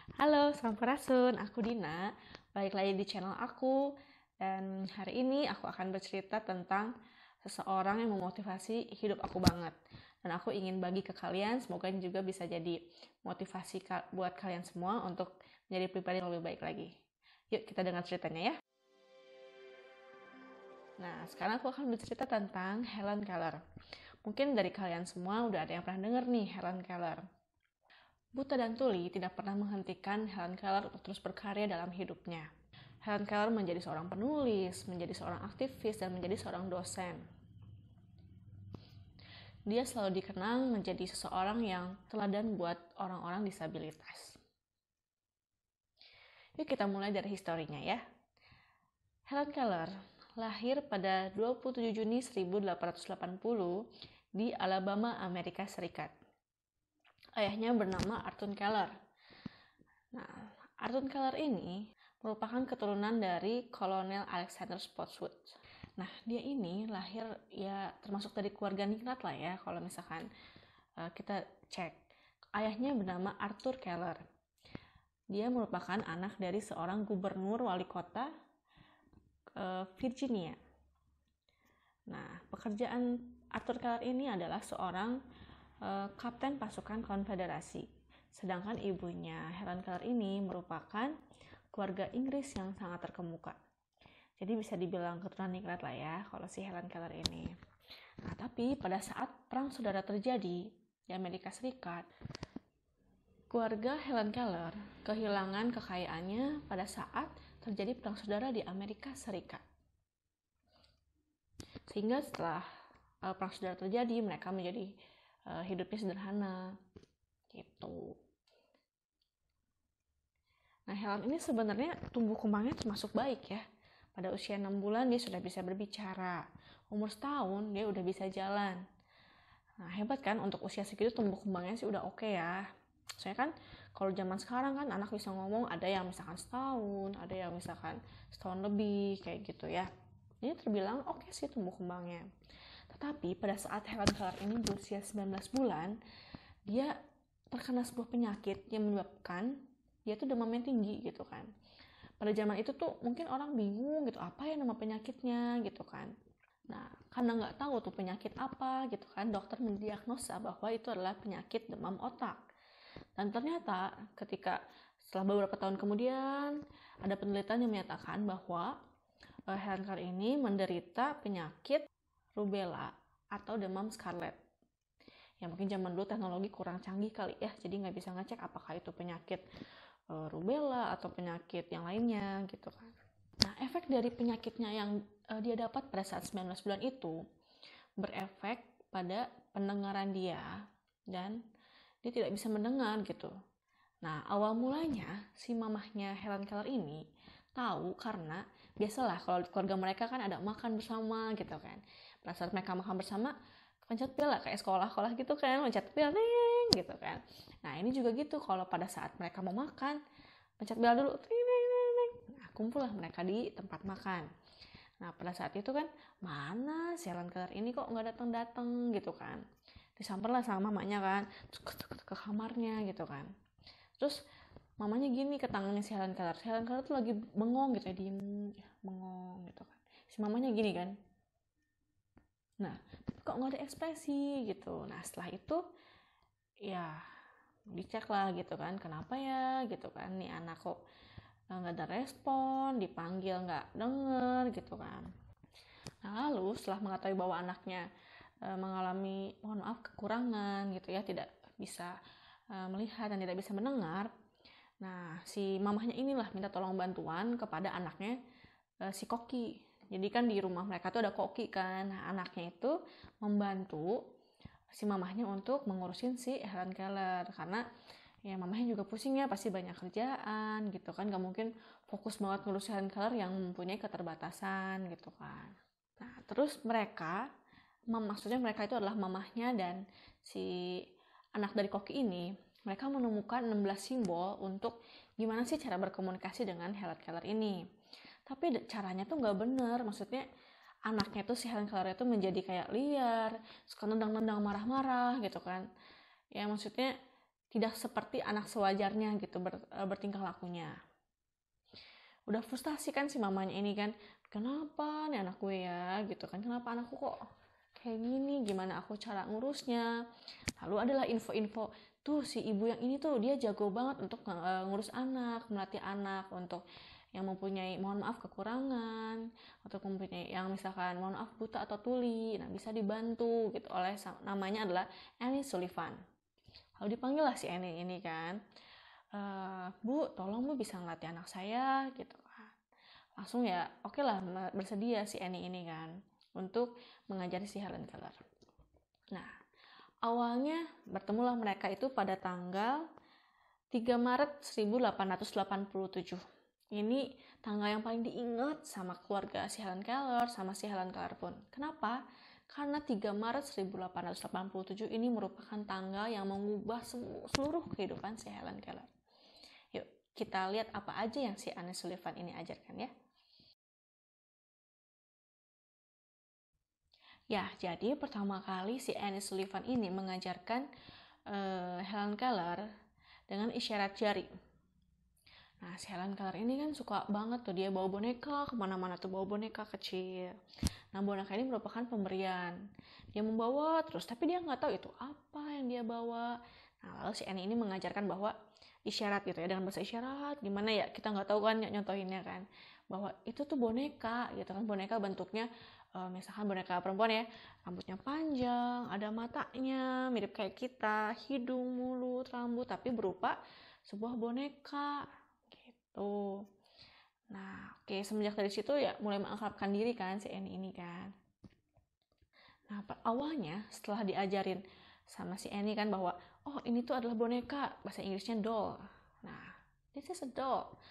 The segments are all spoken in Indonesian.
Halo, Sampurasun, aku Dina. Balik lagi di channel aku. Dan hari ini aku akan bercerita tentang seseorang yang memotivasi hidup aku banget. Dan aku ingin bagi ke kalian, semoga ini juga bisa jadi motivasi buat kalian semua untuk menjadi pribadi yang lebih baik lagi. Yuk kita dengar ceritanya ya. Nah, sekarang aku akan bercerita tentang Helen Keller. Mungkin dari kalian semua udah ada yang pernah denger nih Helen Keller. Buta dan tuli tidak pernah menghentikan Helen Keller untuk terus berkarya dalam hidupnya. Helen Keller menjadi seorang penulis, menjadi seorang aktivis, dan menjadi seorang dosen. Dia selalu dikenang menjadi seseorang yang teladan buat orang-orang disabilitas. Yuk kita mulai dari historinya ya. Helen Keller lahir pada 27 Juni 1880 di Alabama, Amerika Serikat. Ayahnya bernama Arthur Keller. Nah, Arthur Keller ini merupakan keturunan dari Kolonel Alexander Spotswood. Nah, dia ini lahir ya termasuk dari keluarga ningrat lah ya kalau misalkan kita cek. Ayahnya bernama Arthur Keller. Dia merupakan anak dari seorang gubernur wali kota Virginia. Nah, pekerjaan Arthur Keller ini adalah seorang kapten pasukan konfederasi. Sedangkan ibunya Helen Keller ini merupakan keluarga Inggris yang sangat terkemuka. Jadi bisa dibilang keturunan ningrat lah ya kalau si Helen Keller ini. Nah, tapi pada saat perang saudara terjadi di Amerika Serikat, keluarga Helen Keller kehilangan kekayaannya pada saat terjadi perang saudara di Amerika Serikat. Sehingga setelah perang saudara terjadi, mereka menjadi hidupnya sederhana gitu. Nah, Helen ini sebenarnya tumbuh kembangnya termasuk baik ya. Pada usia 6 bulan dia sudah bisa berbicara. Umur setahun dia udah bisa jalan. Nah, hebat kan untuk usia segitu tumbuh kembangnya sih udah oke ya. Soalnya kan kalau zaman sekarang kan anak bisa ngomong ada yang misalkan setahun, ada yang misalkan setahun lebih kayak gitu ya. Ini terbilang oke sih tumbuh kembangnya. Tetapi pada saat Helen Keller ini berusia 19 bulan, dia terkena sebuah penyakit yang menyebabkan dia tuh demamnya tinggi gitu kan. Pada zaman itu tuh mungkin orang bingung gitu, apa ya nama penyakitnya gitu kan. Nah, karena nggak tahu tuh penyakit apa gitu kan, dokter mendiagnosa bahwa itu adalah penyakit demam otak. Dan ternyata ketika setelah beberapa tahun kemudian, ada penelitian yang menyatakan bahwa Helen Keller ini menderita penyakit rubella atau demam scarlet. Ya mungkin zaman dulu teknologi kurang canggih kali ya, jadi nggak bisa ngecek apakah itu penyakit rubella atau penyakit yang lainnya gitu kan. Nah, efek dari penyakitnya yang dia dapat pada saat 19 bulan itu berefek pada pendengaran dia dan dia tidak bisa mendengar gitu. Nah, awal mulanya si mamahnya Helen Keller ini tahu karena biasalah kalau di keluarga mereka kan ada makan bersama gitu kan. Pada saat mereka makan bersama, pencet bel lah kayak sekolah-sekolah gitu kan, pencet bel neng gitu kan. Nah, ini juga gitu kalau pada saat mereka mau makan, pencet bel dulu, neng. Nah, kumpul lah mereka di tempat makan. Nah, pada saat itu kan, mana si Helen Keller ini kok nggak datang-datang gitu kan. Disamperlah sama mamanya kan, terus ke kamarnya gitu kan. Terus mamanya gini ke tangannya si Helen Keller. Si Helen Keller tuh lagi bengong gitu ya, diem bengong gitu kan. Si mamanya gini kan. Nah, tapi kok nggak ada ekspresi gitu. Nah, setelah itu ya dicek lah gitu kan, kenapa ya gitu kan, nih anak kok nggak ada respon, dipanggil nggak denger gitu kan. Nah, lalu setelah mengetahui bahwa anaknya mengalami, mohon maaf, kekurangan gitu ya, tidak bisa melihat dan tidak bisa mendengar. Nah, si mamahnya inilah minta tolong bantuan kepada anaknya, si Koki. Jadi kan di rumah mereka tuh ada Koki kan. Nah, anaknya itu membantu si mamahnya untuk mengurusin si Helen Keller karena ya mamahnya juga pusing ya, pasti banyak kerjaan gitu kan, gak mungkin fokus banget ngurus Helen Keller yang mempunyai keterbatasan gitu kan. Nah, terus maksudnya mereka itu adalah mamahnya dan si anak dari Koki ini, mereka menemukan 16 simbol untuk gimana sih cara berkomunikasi dengan Helen Keller ini. Tapi caranya tuh nggak bener, maksudnya anaknya tuh si Helen Keller itu menjadi kayak liar, suka nendang-nendang marah-marah gitu kan. Ya maksudnya tidak seperti anak sewajarnya gitu bertingkah lakunya. Udah frustasi kan si mamanya ini kan, kenapa nih anak gue ya gitu kan, kenapa anakku kok kayak gini, gimana aku cara ngurusnya. Lalu adalah info-info, tuh si ibu yang ini tuh dia jago banget untuk ngurus anak, melatih anak, untuk yang mempunyai mohon maaf kekurangan, atau mempunyai yang misalkan mohon maaf buta atau tuli, nah bisa dibantu gitu oleh namanya adalah Annie Sullivan. Lalu dipanggil lah si Annie ini kan, Bu tolong Bu bisa ngelatih anak saya gitu kan. Langsung ya oke lah bersedia si Annie ini kan untuk mengajari si Helen Keller. Nah awalnya bertemulah mereka itu pada tanggal 3 Maret 1887. Ini tanggal yang paling diingat sama keluarga si Helen Keller, sama si Helen Keller pun. Kenapa? Karena 3 Maret 1887 ini merupakan tanggal yang mengubah seluruh kehidupan si Helen Keller. Yuk, kita lihat apa aja yang si Annie Sullivan ini ajarkan ya. Ya, jadi pertama kali si Annie Sullivan ini mengajarkan Helen Keller dengan isyarat jari. Nah, si Helen Keller ini kan suka banget tuh, dia bawa boneka kemana-mana tuh, bawa boneka kecil. Nah, boneka ini merupakan pemberian. Dia membawa terus, tapi dia nggak tahu itu apa yang dia bawa. Nah, lalu si Annie ini mengajarkan bahwa isyarat gitu ya, dengan bahasa isyarat, gimana ya, kita nggak tahu kan nyontohinnya kan. Bahwa itu tuh boneka gitu kan, boneka bentuknya, misalkan boneka perempuan ya, rambutnya panjang, ada matanya, mirip kayak kita, hidung, mulut, rambut, tapi berupa sebuah boneka. Tuh. Nah, oke, semenjak dari situ ya mulai mengakrabkan diri kan si Annie ini kan. Nah, awalnya setelah diajarin sama si Annie kan bahwa oh ini tuh adalah boneka, bahasa Inggrisnya doll. Nah, this is a doll.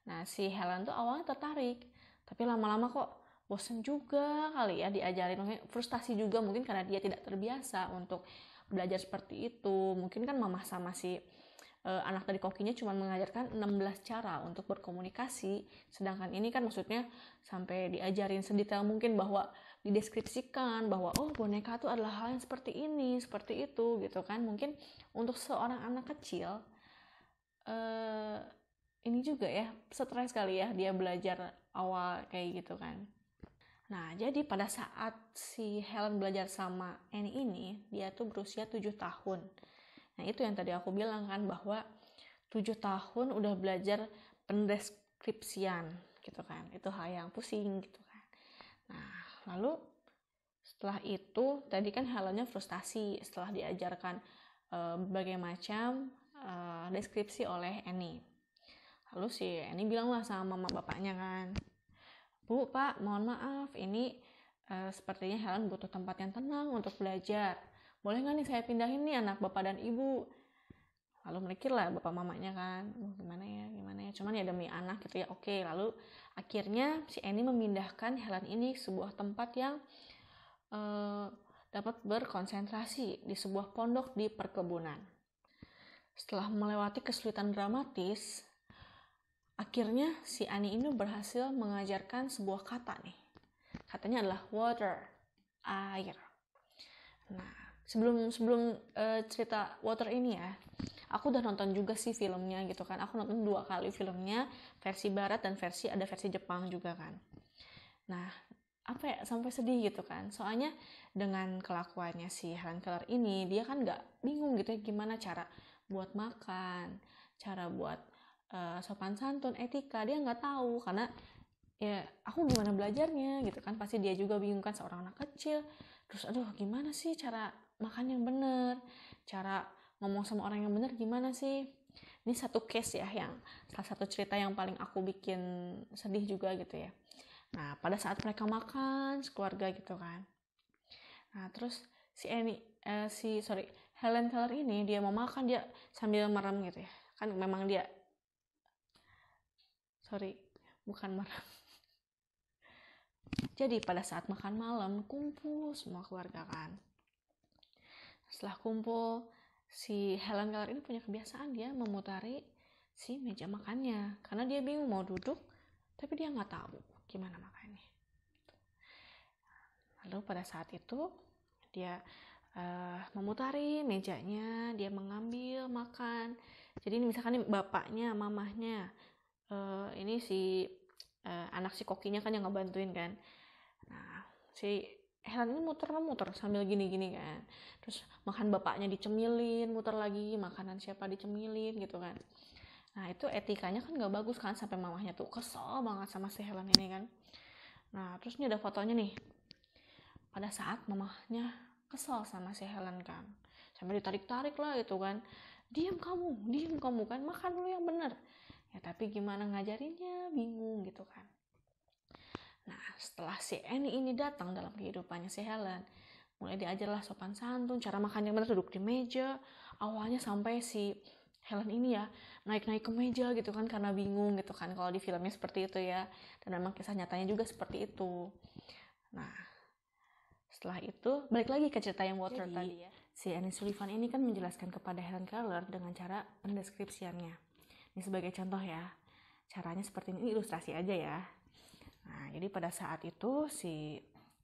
Nah, si Helen tuh awalnya tertarik, tapi lama-lama kok bosen juga kali ya diajarin, mungkin frustasi juga mungkin karena dia tidak terbiasa untuk belajar seperti itu. Mungkin kan mama sama si anak dari kokinya cuma mengajarkan 16 cara untuk berkomunikasi, sedangkan ini kan maksudnya sampai diajarin sedetail mungkin, bahwa dideskripsikan bahwa oh boneka itu adalah hal yang seperti ini, seperti itu gitu kan. Mungkin untuk seorang anak kecil ini juga ya stres kali ya dia belajar awal kayak gitu kan. Nah, jadi pada saat si Helen belajar sama Annie ini, dia tuh berusia 7 tahun. Nah, itu yang tadi aku bilang kan, bahwa 7 tahun udah belajar pendeskripsian gitu kan. Itu hal yang pusing gitu kan. Nah, lalu setelah itu, tadi kan Helennya frustasi setelah diajarkan berbagai macam deskripsi oleh Annie. Lalu si Annie bilang lah sama mama bapaknya kan, Bu, Pak, mohon maaf, ini sepertinya Helen butuh tempat yang tenang untuk belajar. Boleh nggak nih saya pindahin nih anak bapak dan ibu? Lalu mikir lah bapak mamanya kan, gimana ya, cuman ya demi anak gitu ya, oke. Lalu akhirnya si Annie memindahkan Helen ini ke sebuah tempat yang dapat berkonsentrasi di sebuah pondok di perkebunan. Setelah melewati kesulitan dramatis, akhirnya si Annie ini berhasil mengajarkan sebuah kata nih. Katanya adalah water, air. Nah, sebelum cerita water ini ya, aku udah nonton juga sih filmnya gitu kan. Aku nonton 2 kali filmnya, versi barat dan ada versi Jepang juga kan. Nah, apa ya, sampai sedih gitu kan. Soalnya dengan kelakuannya si Helen Keller ini, dia kan nggak bingung gitu ya gimana cara buat makan, cara buat sopan santun, etika, dia nggak tahu. Karena ya aku gimana belajarnya gitu kan, pasti dia juga bingung kan, seorang anak kecil. Terus aduh gimana sih cara makan yang bener, cara ngomong sama orang yang bener gimana sih. Ini satu case ya, yang salah satu cerita yang paling aku bikin sedih juga gitu ya. Nah, pada saat mereka makan sekeluarga gitu kan, nah terus si Helen Keller ini, dia mau makan, dia sambil merem gitu ya kan, memang dia bukan merem. Jadi pada saat makan malam kumpul semua keluarga kan. Setelah kumpul, si Helen Keller ini punya kebiasaan dia memutari si meja makannya, karena dia bingung mau duduk tapi dia nggak tahu gimana makannya. Lalu pada saat itu dia memutari mejanya, dia mengambil makan. Jadi ini misalkan nih bapaknya, mamahnya, ini si anak si kokinya kan yang ngebantuin kan. Nah, si Helen ini muter-muter sambil gini-gini kan. Terus makan bapaknya dicemilin, muter lagi, makanan siapa dicemilin gitu kan. Nah, itu etikanya kan gak bagus kan, sampai mamahnya tuh kesel banget sama si Helen ini kan. Nah, terus ini ada fotonya nih. Pada saat mamahnya kesel sama si Helen kan, sampai ditarik-tarik lah gitu kan, diam kamu kan, makan dulu yang bener ya, tapi gimana ngajarinnya bingung gitu kan. Nah, setelah si Annie ini datang dalam kehidupannya si Helen, mulai diajarlah sopan santun, cara makan yang benar, duduk di meja. Awalnya sampai si Helen ini ya naik-naik ke meja gitu kan, karena bingung gitu kan, kalau di filmnya seperti itu ya, dan memang kisah nyatanya juga seperti itu. Nah, setelah itu balik lagi ke cerita yang Water tadi ya. Si Annie Sullivan ini kan menjelaskan kepada Helen Keller dengan cara pendeskripsiannya. Ini sebagai contoh ya. Caranya seperti ini, ilustrasi aja ya. Nah, jadi pada saat itu si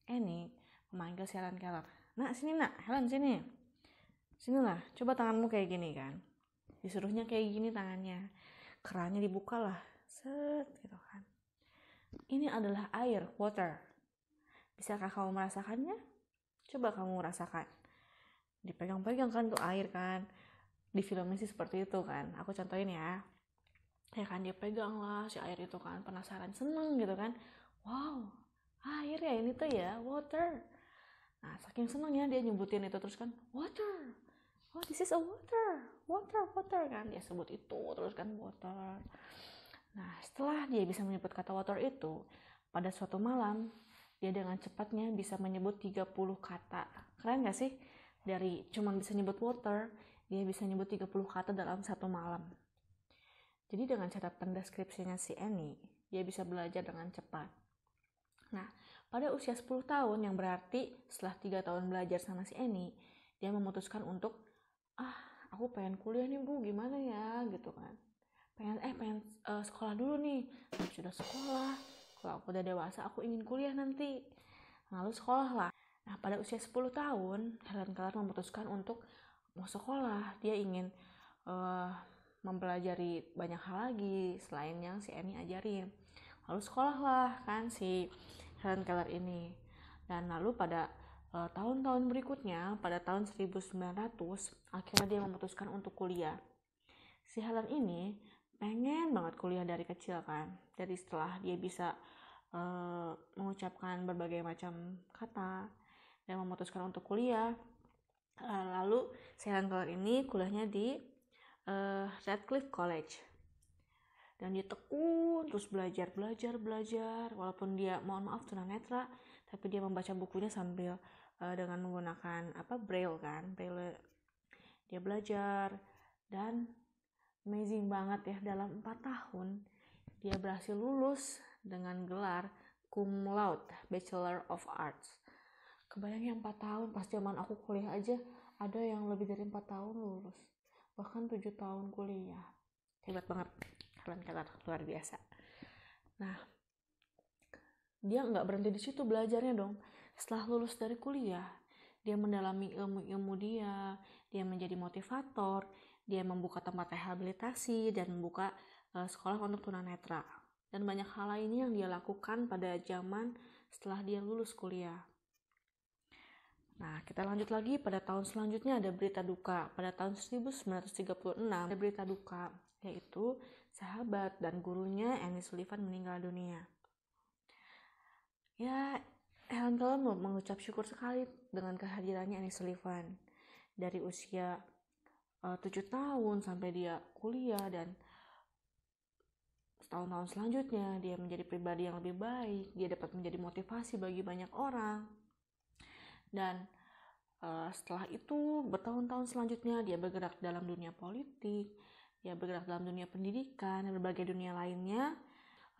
Annie memanggil si Helen Keller. Nak, sini nak, Helen sini. Sinilah, coba tanganmu kayak gini kan. Disuruhnya kayak gini tangannya. Kerannya dibuka lah. Set gitu kan. Ini adalah air, water. Bisakah kamu merasakannya? Coba kamu rasakan. Dipegang-pegang kan tuh air kan. Di filmnya sih seperti itu kan. Aku contohin ya. Ya kan, dia pegang lah si air itu kan. Penasaran, seneng gitu kan. Wow, air ya ini tuh ya, water. Nah, saking senengnya dia nyebutin itu terus kan, water. Oh, this is a water. Water kan. Dia sebut itu terus kan, water. Nah, setelah dia bisa menyebut kata water itu, pada suatu malam, dia dengan cepatnya bisa menyebut 30 kata. Keren gak sih? Dari cuman bisa nyebut water, dia bisa nyebut 30 kata dalam satu malam. Jadi dengan cara pendeskripsinya si Annie, dia bisa belajar dengan cepat. Nah, pada usia 10 tahun, yang berarti setelah 3 tahun belajar sama si Annie, dia memutuskan untuk, aku pengen kuliah nih bu, gimana ya gitu kan. Pengen sekolah dulu nih. Sudah sekolah, kalau aku udah dewasa aku ingin kuliah nanti. Lalu sekolah lah. Nah, pada usia 10 tahun, Helen Keller memutuskan untuk mau sekolah. Dia ingin mempelajari banyak hal lagi selain yang si Annie ajarin. Lalu sekolah lah kan si Helen Keller ini. Dan lalu pada tahun-tahun berikutnya, pada tahun 1900, akhirnya dia memutuskan untuk kuliah. Si Helen ini pengen banget kuliah dari kecil kan. Jadi setelah dia bisa mengucapkan berbagai macam kata dan memutuskan untuk kuliah, lalu si Helen Keller ini kuliahnya di Radcliffe College. Dan dia tekun terus belajar walaupun dia mohon maaf tunanetra, tapi dia membaca bukunya sambil dengan menggunakan braille kan. Braille dia belajar, dan amazing banget ya, dalam 4 tahun dia berhasil lulus dengan gelar cum laude, Bachelor of Arts. Kebayang ya, 4 tahun, pas zaman aku kuliah aja ada yang lebih dari 4 tahun lulus, bahkan 7 tahun kuliah. Hebat banget Helen Keller, luar biasa. Nah, dia nggak berhenti di situ belajarnya dong. Setelah lulus dari kuliah, dia mendalami ilmu-ilmu dia menjadi motivator, dia membuka tempat rehabilitasi dan membuka sekolah untuk tunanetra. Dan banyak hal lainnya yang dia lakukan pada zaman setelah dia lulus kuliah. Nah, kita lanjut lagi, pada tahun selanjutnya ada berita duka. Pada tahun 1936 ada berita duka, yaitu sahabat dan gurunya Annie Sullivan meninggal dunia. Ya, Helen Keller mengucap syukur sekali dengan kehadirannya Annie Sullivan. Dari usia 7 tahun sampai dia kuliah, dan tahun-tahun selanjutnya dia menjadi pribadi yang lebih baik. Dia dapat menjadi motivasi bagi banyak orang. Dan setelah itu bertahun-tahun selanjutnya dia bergerak dalam dunia politik, dia bergerak dalam dunia pendidikan dan berbagai dunia lainnya.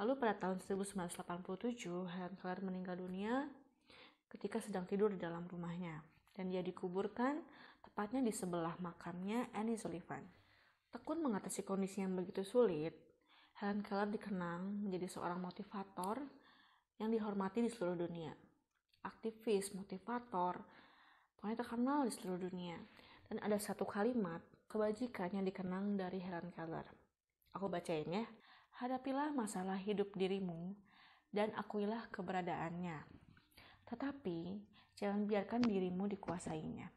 Lalu pada tahun 1987 Helen Keller meninggal dunia ketika sedang tidur di dalam rumahnya, dan dia dikuburkan tepatnya di sebelah makamnya Annie Sullivan. Tekun mengatasi kondisi yang begitu sulit, Helen Keller dikenang menjadi seorang motivator yang dihormati di seluruh dunia. Aktivis, motivator, pokoknya terkenal di seluruh dunia. Dan ada satu kalimat kebajikan yang dikenang dari Helen Keller. Aku bacain ya. Hadapilah masalah hidup dirimu dan akuilah keberadaannya. Tetapi jangan biarkan dirimu dikuasainya.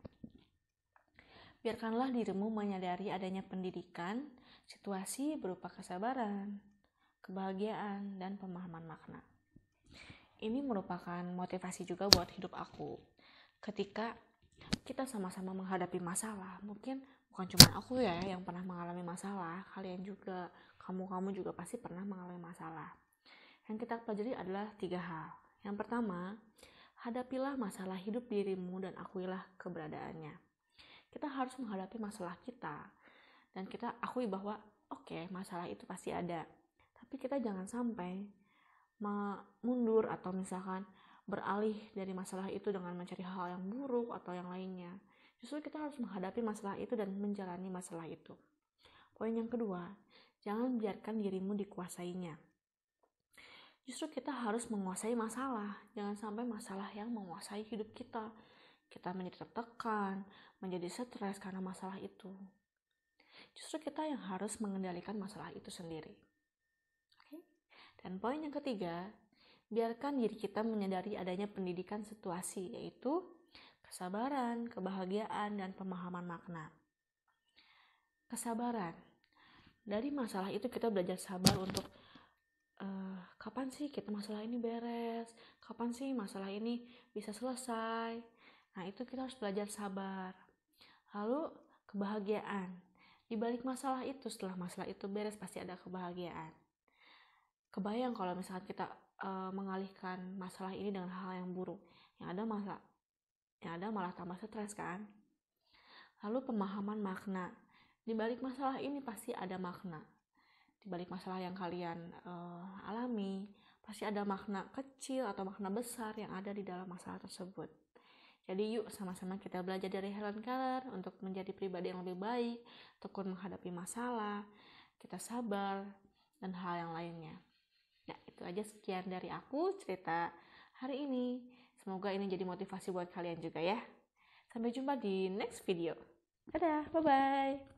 Biarkanlah dirimu menyadari adanya pendidikan, situasi berupa kesabaran, kebahagiaan, dan pemahaman makna. Ini merupakan motivasi juga buat hidup aku. Ketika kita sama-sama menghadapi masalah, mungkin bukan cuma aku ya yang pernah mengalami masalah, kalian juga, kamu juga pasti pernah mengalami masalah. Yang kita pelajari adalah 3 hal. Yang pertama, hadapilah masalah hidup dirimu dan akuilah keberadaannya. Kita harus menghadapi masalah kita dan kita akui bahwa oke, masalah itu pasti ada. Tapi kita jangan sampai mundur atau misalkan beralih dari masalah itu dengan mencari hal yang buruk atau yang lainnya. Justru kita harus menghadapi masalah itu dan menjalani masalah itu. Poin yang kedua, jangan biarkan dirimu dikuasainya. Justru kita harus menguasai masalah. Jangan sampai masalah yang menguasai hidup kita. Kita menjadi tertekan, menjadi stres karena masalah itu. Justru kita yang harus mengendalikan masalah itu sendiri. Oke? Dan poin yang ketiga, biarkan diri kita menyadari adanya pendidikan situasi, yaitu kesabaran, kebahagiaan, dan pemahaman makna. Kesabaran. Dari masalah itu kita belajar sabar untuk kapan sih kita masalah ini beres, kapan sih masalah ini bisa selesai. Nah, itu kita harus belajar sabar. Lalu kebahagiaan. Di balik masalah itu, setelah masalah itu beres, pasti ada kebahagiaan. Kebayang kalau misalkan kita mengalihkan masalah ini dengan hal yang buruk, yang ada malah tambah stres kan. Lalu pemahaman makna. Di balik masalah ini pasti ada makna. Di balik masalah yang kalian alami, pasti ada makna kecil atau makna besar yang ada di dalam masalah tersebut. Jadi yuk sama-sama kita belajar dari Helen Keller untuk menjadi pribadi yang lebih baik, tekun menghadapi masalah, kita sabar, dan hal yang lainnya. Nah, itu aja sekian dari aku cerita hari ini. Semoga ini jadi motivasi buat kalian juga ya. Sampai jumpa di next video. Dadah, bye-bye.